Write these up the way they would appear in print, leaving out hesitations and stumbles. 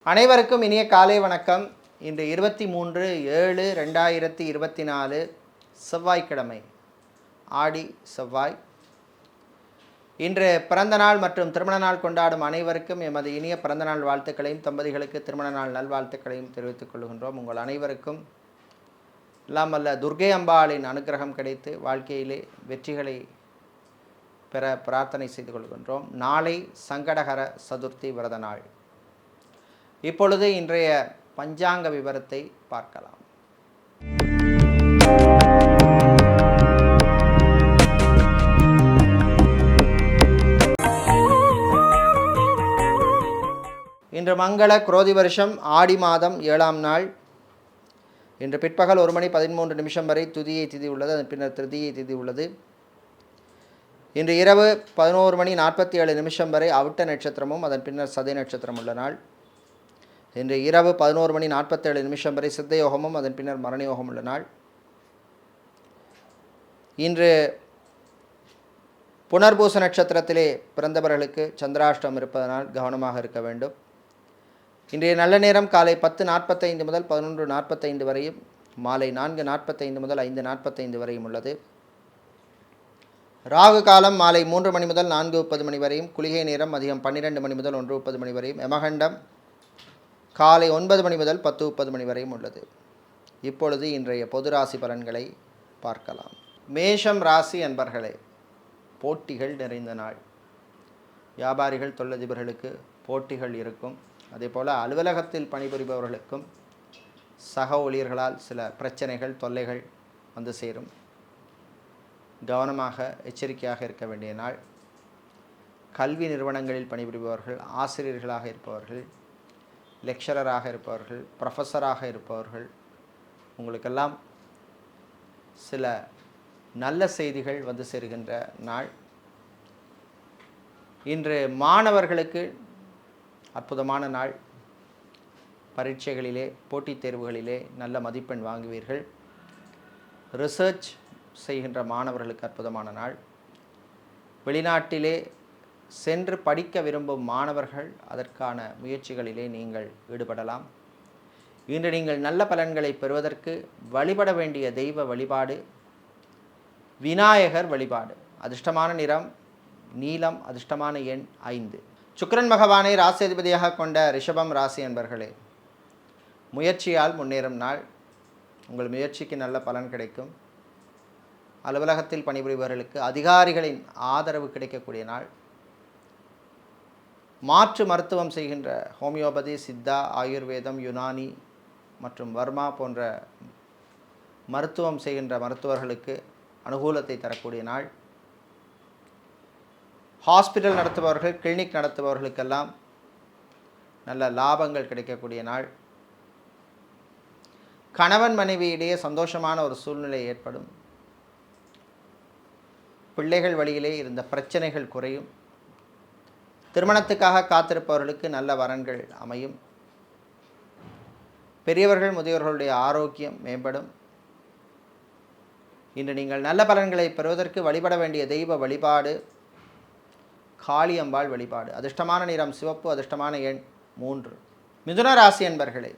அனைவருக்கும் இனிய காலை வணக்கம். இன்று 23/7/2024 செவ்வாய்க்கிழமை, ஆடி செவ்வாய். இன்று பிறந்த நாள் மற்றும் திருமண நாள் கொண்டாடும் அனைவருக்கும் எமது இனிய பிறந்தநாள் வாழ்த்துக்களையும், தம்பதிகளுக்கு திருமண நாள் நல்வாழ்த்துக்களையும் தெரிவித்துக் கொள்கின்றோம். உங்கள் அனைவருக்கும் எல்லாம் வல்ல துர்க்கை அம்பாளின் அனுக்கிரகம் கிடைத்து வாழ்க்கையிலே வெற்றிகளை பெற பிரார்த்தனை செய்து கொள்கின்றோம். நாளை சங்கடகர சதுர்த்தி விரத நாள். இப்பொழுது இன்றைய பஞ்சாங்க விவரத்தை பார்க்கலாம். இன்று மங்கள குரோதி வருஷம் ஆடி மாதம் 7ஆம் நாள். இன்று பிற்பகல் 1:13 வரை துதியை திதி உள்ளது. அதன் பின்னர் திருதியை திதி உள்ளது. இன்று இரவு 11:47 வரை அவிட்ட நட்சத்திரமும் அதன் பின்னர் சதய நட்சத்திரம் உள்ள நாள். இன்று இரவு 11:47 வரை சித்த யோகமும் அதன் பின்னர் மரண யோகம் உள்ள நாள். இன்று புனர்பூச நட்சத்திரத்திலே பிறந்தவர்களுக்கு சந்திராஷ்டம் இருப்பதனால் கவனமாக இருக்க வேண்டும். இன்றைய நல்ல நேரம் காலை 10:45 முதல் 11:45 வரையும், மாலை 4:45 முதல் 5:45 வரையும் உள்ளது. ராகு காலம் மாலை 3 மணி முதல் 4:30 வரையும், குளிகை நேரம் மதியம் 12 மணி முதல் 1:30 வரையும், யமகண்டம் காலை 9 மணி முதல் 10:30 வரையும் உள்ளது. இப்பொழுது இன்றைய பொது ராசி பலன்களை பார்க்கலாம். மேஷம் ராசி அன்பர்களே, போட்டிகள் நிறைந்த நாள். வியாபாரிகள், தொழிலதிபர்களுக்கு போட்டிகள் இருக்கும். அதேபோல் அலுவலகத்தில் பணிபுரிபவர்களுக்கும் சக ஊழியர்களால் சில பிரச்சனைகள், தொல்லைகள் வந்து சேரும். கவனமாக எச்சரிக்கையாக இருக்க வேண்டிய நாள். கல்வி நிறுவனங்களில் பணிபுரிபவர்கள், ஆசிரியர்களாக இருப்பவர்கள், லெக்சரராக இருப்பவர்கள், ப்ரொஃபஸராக இருப்பவர்கள், உங்களுக்கெல்லாம் சில நல்ல செய்திகள் வந்து சேருகின்ற நாள். இன்று மாணவர்களுக்கு அற்புதமான நாள். பரீட்சைகளிலே, போட்டித் தேர்வுகளிலே நல்ல மதிப்பெண் வாங்குவீர்கள். ரிசர்ச் செய்கின்ற மாணவர்களுக்கு அற்புதமான நாள். வெளிநாட்டிலே சென்று படிக்க விரும்பும் மாணவர்கள் அதற்கான முயற்சிகளிலே நீங்கள் ஈடுபடலாம். இன்று நீங்கள் நல்ல பலன்களை பெறுவதற்கு வழிபட வேண்டிய தெய்வ வழிபாடு விநாயகர் வழிபாடு. அதிர்ஷ்டமான நிறம் நீலம், அதிர்ஷ்டமான எண் 5. சுக்கிரன் பகவானை ராசியதிபதியாக கொண்ட ரிஷபம் ராசி என்பர்களே, முயற்சியால் முன்னேறும் நாள். உங்கள் முயற்சிக்கு நல்ல பலன் கிடைக்கும். அலுவலகத்தில் பணிபுரிபவர்களுக்கு அதிகாரிகளின் ஆதரவு கிடைக்கக்கூடிய நாள். மாற்று மருத்துவம் செய்கின்ற ஹோமியோபதி, சித்தா, ஆயுர்வேதம், யுனானி மற்றும் வர்மா போன்ற மருத்துவம் செய்கின்ற மருத்துவர்களுக்கு அனுகூலத்தை தரக்கூடிய நாள். ஹாஸ்பிட்டல் நடத்துபவர்கள், கிளினிக் நடத்துபவர்களுக்கெல்லாம் நல்ல லாபங்கள் கிடைக்கக்கூடிய நாள். கணவன் மனைவியிடையே சந்தோஷமான ஒரு சூழ்நிலை ஏற்படும். பிள்ளைகள் வழியிலே இருந்த பிரச்சனைகள் குறையும். திருமணத்துக்காக காத்திருப்பவர்களுக்கு நல்ல வரன்கள் அமையும். பெரியவர்கள், முதியோர்களுடைய ஆரோக்கியம் மேம்படும். இன்று நீங்கள் நல்ல பலன்களை பெறுவதற்கு வழிபட வேண்டிய தெய்வ வழிபாடு காளியம்பாள் வழிபாடு. அதிர்ஷ்டமான நிறம் சிவப்பு, அதிர்ஷ்டமான எண் 3. மிதுன ராசி என்பர்களே,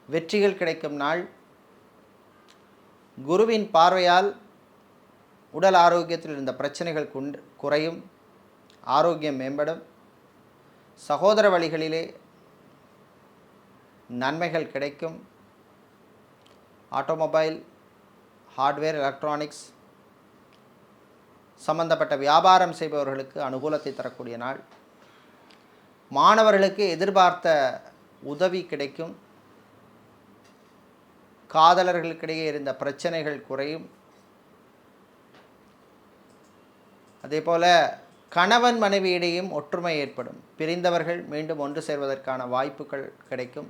வெற்றிகள் கிடைக்கும் நாள். குருவின் பார்வையால் உடல் ஆரோக்கியத்தில் இருந்த பிரச்சனைகள் குறையும். ஆரோக்கியம் மேம்படும். சகோதர வழிகளிலே நன்மைகள் கிடைக்கும். ஆட்டோமொபைல், ஹார்ட்வேர், எலக்ட்ரானிக்ஸ் சம்பந்தப்பட்ட வியாபாரம் செய்பவர்களுக்கு அனுகூலத்தை தரக்கூடிய நாள். மாணவர்களுக்கு எதிர்பார்த்த உதவி கிடைக்கும். காதலர்களுக்கிடையே இருந்த பிரச்சனைகள் குறையும். அதேபோல கணவன் மனைவியிடையும் ஒற்றுமை ஏற்படும். பிரிந்தவர்கள் மீண்டும் ஒன்று சேர்வதற்கான வாய்ப்புகள் கிடைக்கும்.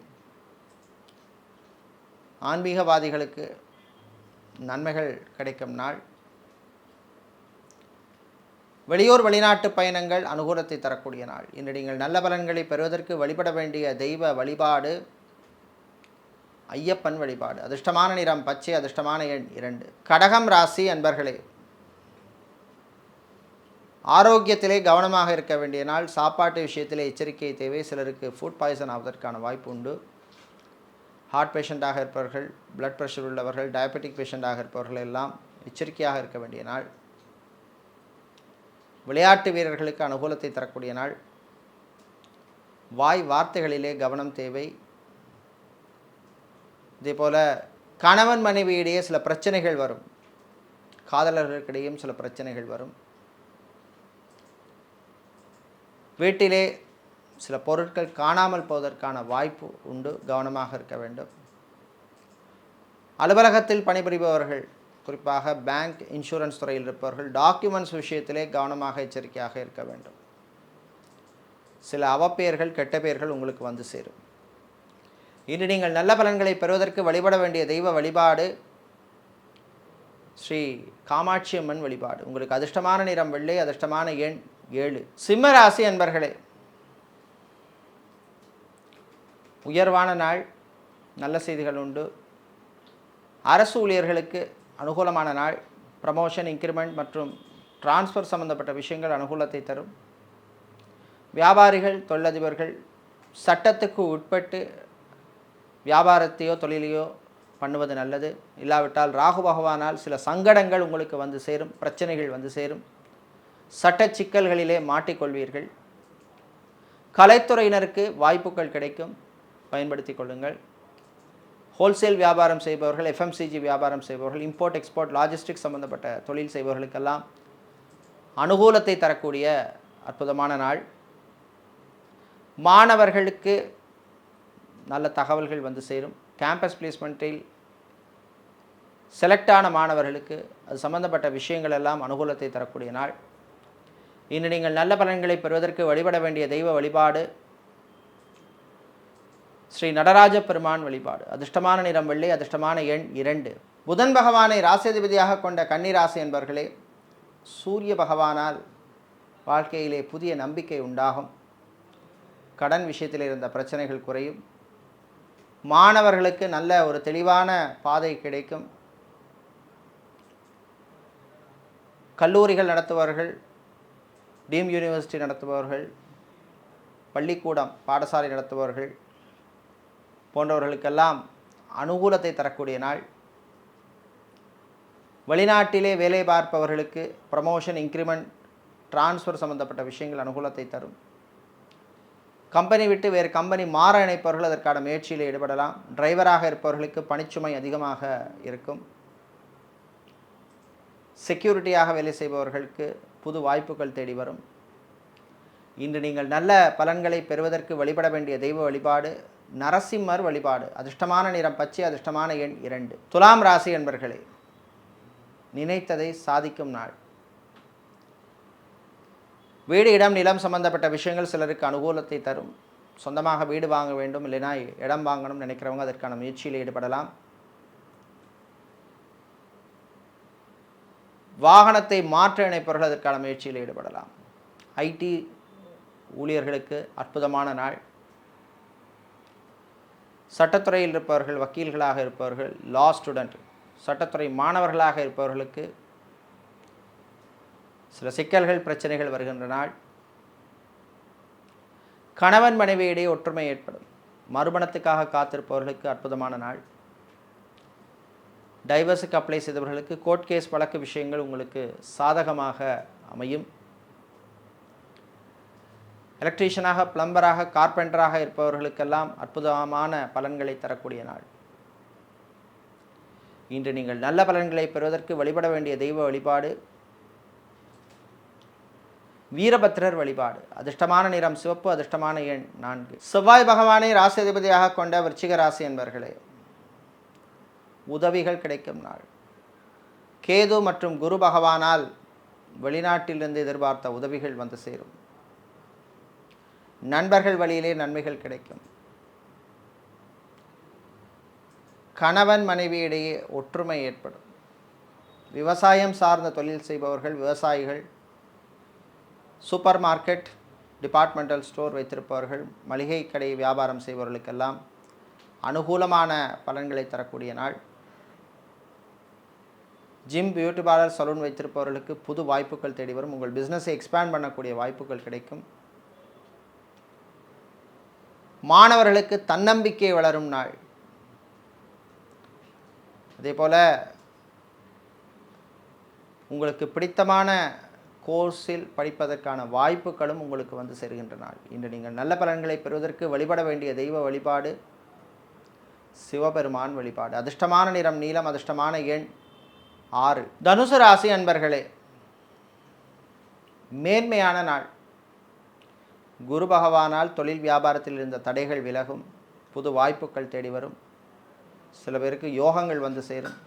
ஆன்மீகவாதிகளுக்கு நன்மைகள் கிடைக்கும் நாள். வெளியூர் வெளிநாட்டு பயணங்கள் அனுகூலத்தை தரக்கூடிய நாள். இன்று நீங்கள் நல்ல பலன்களை பெறுவதற்கு வழிபட வேண்டிய தெய்வ வழிபாடு ஐயப்பன் வழிபாடு. அதிர்ஷ்டமான நிறம் பச்சை, அதிர்ஷ்டமான எண் 2. கடகம் ராசி அன்பர்களே, ஆரோக்கியத்திலே கவனமாக இருக்க வேண்டிய நாள். சாப்பாட்டு விஷயத்திலே எச்சரிக்கை தேவை. சிலருக்கு ஃபுட் பாய்சன் ஆவதற்கான வாய்ப்பு உண்டு. ஹார்ட் பேஷண்ட்டாக இருப்பவர்கள், பிளட் ப்ரெஷர் உள்ளவர்கள், டயபெட்டிக் பேஷண்ட்டாக இருப்பவர்கள் எல்லாம் எச்சரிக்கையாக இருக்க வேண்டிய நாள். விளையாட்டு வீரர்களுக்கு அனுகூலத்தை தரக்கூடிய நாள். வாய் வார்த்தைகளிலே கவனம் தேவை. இதேபோல் கணவன் மனைவியிடையே சில பிரச்சனைகள் வரும். காதலர்களுக்கிடையும் சில பிரச்சனைகள் வரும். வீட்டிலே சில பொருட்கள் காணாமல் போவதற்கான வாய்ப்பு உண்டு. கவனமாக இருக்க வேண்டும். அலுவலகத்தில் பணிபுரிபவர்கள், குறிப்பாக பேங்க், இன்சூரன்ஸ் துறையில் இருப்பவர்கள், டாக்குமெண்ட்ஸ் விஷயத்திலே கவனமாக எச்சரிக்கையாக இருக்க வேண்டும். சில அவப்பெயர்கள், கெட்ட பெயர்கள் உங்களுக்கு வந்து சேரும். இன்று நீங்கள் நல்ல பலன்களை பெறுவதற்கு வழிபட வேண்டிய தெய்வ வழிபாடு ஸ்ரீ காமாட்சி அம்மன் வழிபாடு. உங்களுக்கு அதிர்ஷ்டமான நிறம் வெள்ளை, அதிர்ஷ்டமான எண் 7. சிம்ம ராசி அன்பர்களே, உயர்வான நாள். நல்ல செய்திகள் உண்டு. அரசு ஊழியர்களுக்கு அனுகூலமான நாள். ப்ரமோஷன், இன்க்ரிமெண்ட் மற்றும் டிரான்ஸ்ஃபர் சம்பந்தப்பட்ட விஷயங்கள் அனுகூலத்தை தரும். வியாபாரிகள், தொழிலதிபர்கள் சட்டத்துக்கு உட்பட்டு வியாபாரத்தையோ தொழிலையோ பண்ணுவது நல்லது. இல்லாவிட்டால் ராகு பகவானால் சில சங்கடங்கள் உங்களுக்கு வந்து சேரும், பிரச்சனைகள் வந்து சேரும். சட்ட சிக்கல்களிலே மாட்டிக்கொள்வீர்கள். கலைத்துறையினருக்கு வாய்ப்புகள் கிடைக்கும், பயன்படுத்தி கொள்ளுங்கள். ஹோல்சேல் வியாபாரம் செய்பவர்கள், எஃப்எம்சிஜி வியாபாரம் செய்பவர்கள், இம்போர்ட் எக்ஸ்போர்ட் லாஜிஸ்டிக்ஸ் சம்பந்தப்பட்ட தொழில் செய்பவர்களுக்கெல்லாம் அனுகூலத்தை தரக்கூடிய அற்புதமான நாள். மாணவர்களுக்கு நல்ல தகவல்கள் வந்து சேரும். கேம்பஸ் பிளேஸ்மெண்ட்டில் செலக்டான மாணவர்களுக்கு அது சம்பந்தப்பட்ட விஷயங்கள் எல்லாம் அனுகூலத்தை தரக்கூடிய நாள். இன்று நீங்கள் நல்ல பலன்களை பெறுவதற்கு வழிபட வேண்டிய தெய்வ வழிபாடு ஸ்ரீ நடராஜ பெருமான் வழிபாடு. அதிர்ஷ்டமான நிறம் வெள்ளை, அதிர்ஷ்டமான எண் 2. புதன் பகவானை ராசியதிபதியாக கொண்ட கன்னி ராசி என்பவர்களே, சூரிய பகவானால் வாழ்க்கையிலே புதிய நம்பிக்கை உண்டாகும். கடன் விஷயத்தில் இருந்த பிரச்சனைகள் குறையும். மாணவர்களுக்கு நல்ல ஒரு தெளிவான பாதை கிடைக்கும். கல்லூரிகள் நடத்துபவர்கள், டீம் யூனிவர்சிட்டி நடத்துபவர்கள், பள்ளிக்கூடம் பாடசாலை நடத்துபவர்கள் போன்றவர்களுக்கெல்லாம் அனுகூலத்தை தரக்கூடிய நாள். வெளிநாட்டிலே வேலை பார்ப்பவர்களுக்கு ப்ரமோஷன், இன்க்ரிமெண்ட், டிரான்ஸ்ஃபர் சம்பந்தப்பட்ட விஷயங்கள் அனுகூலத்தை தரும். கம்பெனி விட்டு வேறு கம்பெனி மாற நினைப்பவர்கள் அதற்கான முயற்சியில் ஈடுபடலாம். டிரைவராக இருப்பவர்களுக்கு பணிச்சுமை அதிகமாக இருக்கும். செக்யூரிட்டியாக வேலை செய்பவர்களுக்கு புது வாய்ப்புகள் தேடி வரும். இன்று நீங்கள் நல்ல பலன்களை பெறுவதற்கு வழிபட வேண்டிய தெய்வ வழிபாடு நரசிம்மர் வழிபாடு. அதிர்ஷ்டமான நிறம் பச்சை, அதிர்ஷ்டமான எண் 2. துலாம் ராசி என்பர்களே, நினைத்ததை சாதிக்கும் நாள். வீடு, இடம், நிலம் சம்பந்தப்பட்ட விஷயங்கள் சிலருக்கு அனுகூலத்தை தரும். சொந்தமாக வீடு வாங்க வேண்டும், இல்லைனா இடம் வாங்கணும் நினைக்கிறவங்க அதற்கான முயற்சியில் ஈடுபடலாம். வாகனத்தை மாற்ற நினைப்பவர்கள் அதற்கான முயற்சியில் ஈடுபடலாம். ஐடி ஊழியர்களுக்கு அற்புதமான நாள். சட்டத்துறையில் இருப்பவர்கள், வக்கீல்களாக இருப்பவர்கள், லா ஸ்டூடெண்ட், சட்டத்துறை மாணவர்களாக இருப்பவர்களுக்கு சில சிக்கல்கள், பிரச்சனைகள் வருகின்ற நாள். கணவன் மனைவியிடையே ஒற்றுமை ஏற்படும். மறுமணத்துக்காக காத்திருப்பவர்களுக்கு அற்புதமான நாள். டைவர்ஸுக்கு அப்ளை செய்தவர்களுக்கு கோர்ட் கேஸ் வழக்கு விஷயங்கள் உங்களுக்கு சாதகமாக அமையும். எலக்ட்ரீஷியனாக, பிளம்பராக, கார்பெண்டராக இருப்பவர்களுக்கெல்லாம் அற்புதமான பலன்களை தரக்கூடிய நாள். இன்று நீங்கள் நல்ல பலன்களை பெறுவதற்கு வழிபட வேண்டிய தெய்வ வழிபாடு வீரபத்ரர் வழிபாடு. அதிர்ஷ்டமான நிறம் சிவப்பு, அதிர்ஷ்டமான எண் 4. செவ்வாய் பகவானை ராசியதிபதியாக கொண்ட விருச்சிக ராசி என்பவர்களே, உதவிகள் கிடைக்கும் நாள். கேது மற்றும் குரு பகவானால் வெளிநாட்டிலிருந்து எதிர்பார்த்த உதவிகள் வந்து சேரும். நண்பர்கள் வழியிலே நன்மைகள் கிடைக்கும். கணவன் மனைவியிடையே ஒற்றுமை ஏற்படும். விவசாயம் சார்ந்த தொழில் செய்பவர்கள், விவசாயிகள், சூப்பர் மார்க்கெட், டிபார்ட்மெண்டல் ஸ்டோர் வைத்திருப்பவர்கள், மளிகை கடை வியாபாரம் செய்பவர்களுக்கெல்லாம் அனுகூலமான பலன்களை தரக்கூடிய நாள். ஜிம், பியூட்டி பார்லர், சலூன் வைத்திருப்பவர்களுக்கு புது வாய்ப்புகள் தேடி வரும். உங்கள் பிஸ்னஸை எக்ஸ்பேண்ட் பண்ணக்கூடிய வாய்ப்புகள் கிடைக்கும். மாணவர்களுக்கு தன்னம்பிக்கை வளரும் நாள். அதே போல் உங்களுக்கு பிடித்தமான கோர்ஸில் படிப்பதற்கான வாய்ப்புகளும் உங்களுக்கு வந்து சேருகின்ற நாள். இன்று நீங்கள் நல்ல பலன்களை பெறுவதற்கு வழிபட வேண்டிய தெய்வ வழிபாடு சிவபெருமான் வழிபாடு. அதிர்ஷ்டமான நிறம் நீலம், அதிர்ஷ்டமான எண் 6. தனுசு ராசி அன்பர்களே, மேன்மையான நாள். குரு பகவானால் தொழில் வியாபாரத்தில் இருந்த தடைகள் விலகும். புது வாய்ப்புகள் தேடி வரும். சில பேருக்கு யோகங்கள் வந்து சேரும்.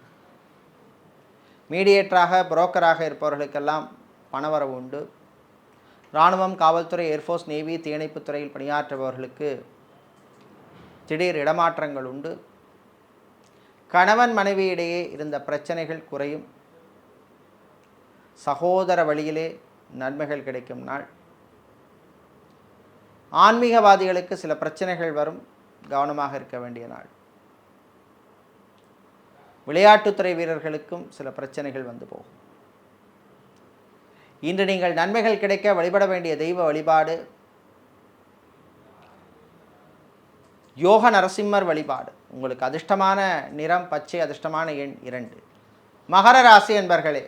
மீடியேட்டராக, புரோக்கராக இருப்பவர்களுக்கெல்லாம் பணவரவு உண்டு. இராணுவம், காவல்துறை, ஏர்ஃபோர்ஸ், நேவி, தீயணைப்புத் துறையில் பணியாற்றுபவர்களுக்கு திடீர் இடமாற்றங்கள் உண்டு. கணவன் மனைவியிடையே இருந்த பிரச்சனைகள் குறையும். சகோதர வழியிலே நன்மைகள் கிடைக்கும் நாள். ஆன்மீகவாதிகளுக்கு சில பிரச்சனைகள் வரும், கவனமாக இருக்க வேண்டிய நாள். விளையாட்டுத்துறை வீரர்களுக்கும் சில பிரச்சனைகள் வந்து போகும். இன்று நீங்கள் நன்மைகள் கிடைக்க வழிபட வேண்டிய தெய்வ வழிபாடு யோக நரசிம்மர் வழிபாடு. உங்களுக்கு அதிர்ஷ்டமான நிறம் பச்சை, அதிர்ஷ்டமான எண் 2. மகர ராசி என்பர்களே,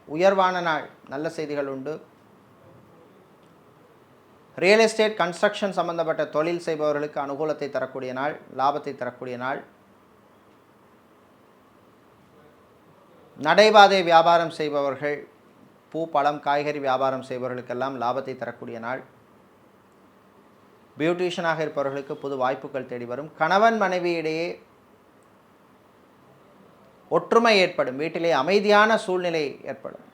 உயர்வான நாள். நல்ல செய்திகள் உண்டு. ரியல் எஸ்டேட், கன்ஸ்ட்ரக்ஷன் சம்பந்தப்பட்ட தொழில் செய்பவர்களுக்கு அனுகூலத்தை தரக்கூடிய நாள், லாபத்தை தரக்கூடிய நாள். நடைபாதை வியாபாரம் செய்பவர்கள், பூ, பழம், காய்கறி வியாபாரம் செய்பவர்களுக்கெல்லாம் லாபத்தை தரக்கூடிய நாள். பியூட்டிஷியனாக இருப்பவர்களுக்கு புது வாய்ப்புகள் தேடி வரும். கணவன் மனைவியிடையே ஒற்றுமை ஏற்படும். வீட்டிலே அமைதியான சூழ்நிலை ஏற்படும்.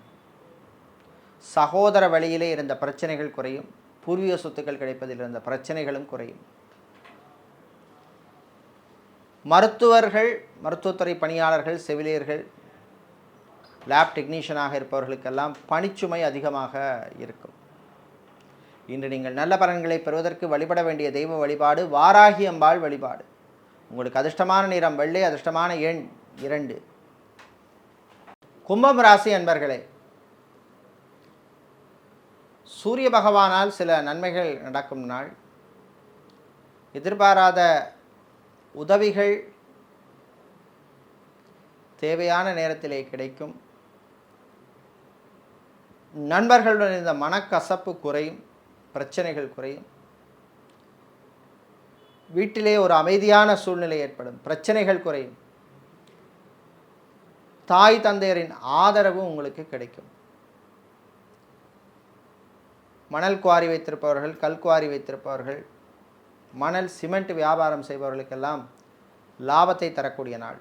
சகோதர வழியிலே இருந்த பிரச்சனைகள் குறையும். பூர்வீக சொத்துக்கள் கிடைப்பதில் இருந்த பிரச்சனைகளும் குறையும். மருத்துவர்கள், மருத்துவத்துறை பணியாளர்கள், செவிலியர்கள், லேப் டெக்னீஷியனாக இருப்பவர்களுக்கெல்லாம் பணிச்சுமை அதிகமாக இருக்கும். இன்று நீங்கள் நல்ல பலன்களை பெறுவதற்கு வழிபட வேண்டிய தெய்வ வழிபாடு வாராகி அம்பாள் வழிபாடு. உங்களுக்கு அதிர்ஷ்டமான நிறம் வெள்ளை, அதிர்ஷ்டமான எண் 2. கும்பம் ராசி அன்பர்களே, சூரிய பகவானால் சில நன்மைகள் நடக்கும் நாள். எதிர்பாராத உதவிகள் தேவையான நேரத்திலே கிடைக்கும். நண்பர்களுடன் இருந்த மனக்கசப்பு குறையும், பிரச்சனைகள் குறையும். வீட்டிலே ஒரு அமைதியான சூழ்நிலை ஏற்படும், பிரச்சனைகள் குறையும். தாய் தந்தையரின் ஆதரவு உங்களுக்கு கிடைக்கும். மணல் குவாரி வைத்திருப்பவர்கள், கல் குவாரி வைத்திருப்பவர்கள், மணல் சிமெண்ட் வியாபாரம் செய்பவர்களுக்கெல்லாம் லாபத்தை தரக்கூடிய நாள்.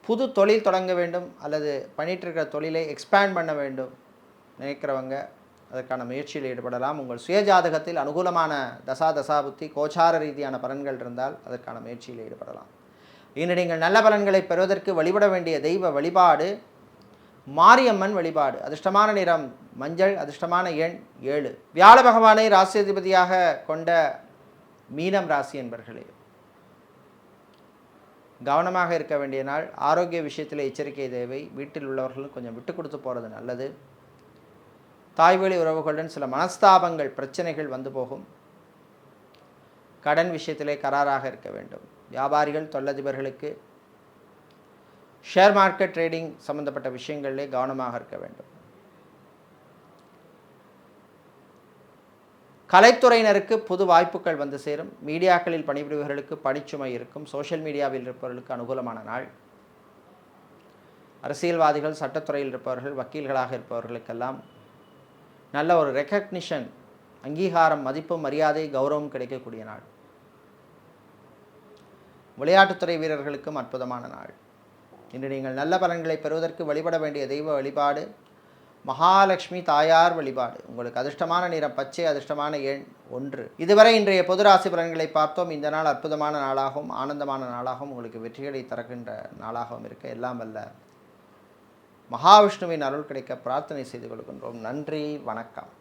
புது தொழில் தொடங்க வேண்டும் அல்லது பண்ணிட்டு இருக்கிற தொழிலை எக்ஸ்பேண்ட் பண்ண வேண்டும் நினைக்கிறவங்க அதற்கான முயற்சியில் ஈடுபடலாம். உங்கள் சுயஜாதகத்தில் அனுகூலமான தசாபுத்தி, கோச்சார ரீதியான பலன்கள் இருந்தால் அதற்கான முயற்சியில் ஈடுபடலாம். இன்று நீங்கள் நல்ல பலன்களை பெறுவதற்கு வழிபட வேண்டிய தெய்வ வழிபாடு மாரியம்மன் வழிபாடு. அதிர்ஷ்டமான நிறம் மஞ்சள், அதிர்ஷ்டமான எண் 7. வியாழ பகவானை ராசியதிபதியாக கொண்ட மீனம் ராசி என்பர்களே, கவனமாக இருக்க வேண்டிய நாள். ஆரோக்கிய விஷயத்தில் எச்சரிக்கை தேவை. வீட்டில் உள்ளவர்களும் கொஞ்சம் விட்டு கொடுத்து போகிறது நல்லது. தாய்வழி உறவுகளுடன் சில மனஸ்தாபங்கள், பிரச்சனைகள் வந்து போகும். கடன் விஷயத்திலே கராராக இருக்க வேண்டும். வியாபாரிகள், தொழிலதிபர்களுக்கு ஷேர் மார்க்கெட், ட்ரேடிங் சம்பந்தப்பட்ட விஷயங்களிலே கவனமாக இருக்க வேண்டும். கலைத்துறையினருக்கு புது வாய்ப்புகள் வந்து சேரும். மீடியாக்களில் பணிபுரிபவர்களுக்கு பணிச்சுமை இருக்கும். சோஷியல் மீடியாவில் இருப்பவர்களுக்கு அனுகூலமான நாள். அரசியல்வாதிகள், சட்டத்துறையில் இருப்பவர்கள், வக்கீல்களாக இருப்பவர்களுக்கெல்லாம் நல்ல ஒரு ரெக்கக்னிஷன், அங்கீகாரம், மதிப்பு, மரியாதை, கௌரவம் கிடைக்கக்கூடிய நாள். விளையாட்டுத்துறை வீரர்களுக்கும் அற்புதமான நாள். இன்று நீங்கள் நல்ல பலன்களை பெறுவதற்கு வழிபட வேண்டிய தெய்வ வழிபாடு மகாலட்சுமி தாயார் வழிபாடு. உங்களுக்கு அதிர்ஷ்டமான நிறம் பச்சை, அதிர்ஷ்டமான எண் 1. இதுவரை இன்றைய பொது ராசி பலன்களை பார்த்தோம். இந்த நாள் அற்புதமான நாளாகவும் ஆனந்தமான நாளாகவும் உங்களுக்கு வெற்றிகளை தருகின்ற நாளாகவும் இருக்க எல்லாம் வல்ல மகாவிஷ்ணுவின் அருள் கிடைக்க பிரார்த்தனை செய்து கொள்கின்றோம். நன்றி, வணக்கம்.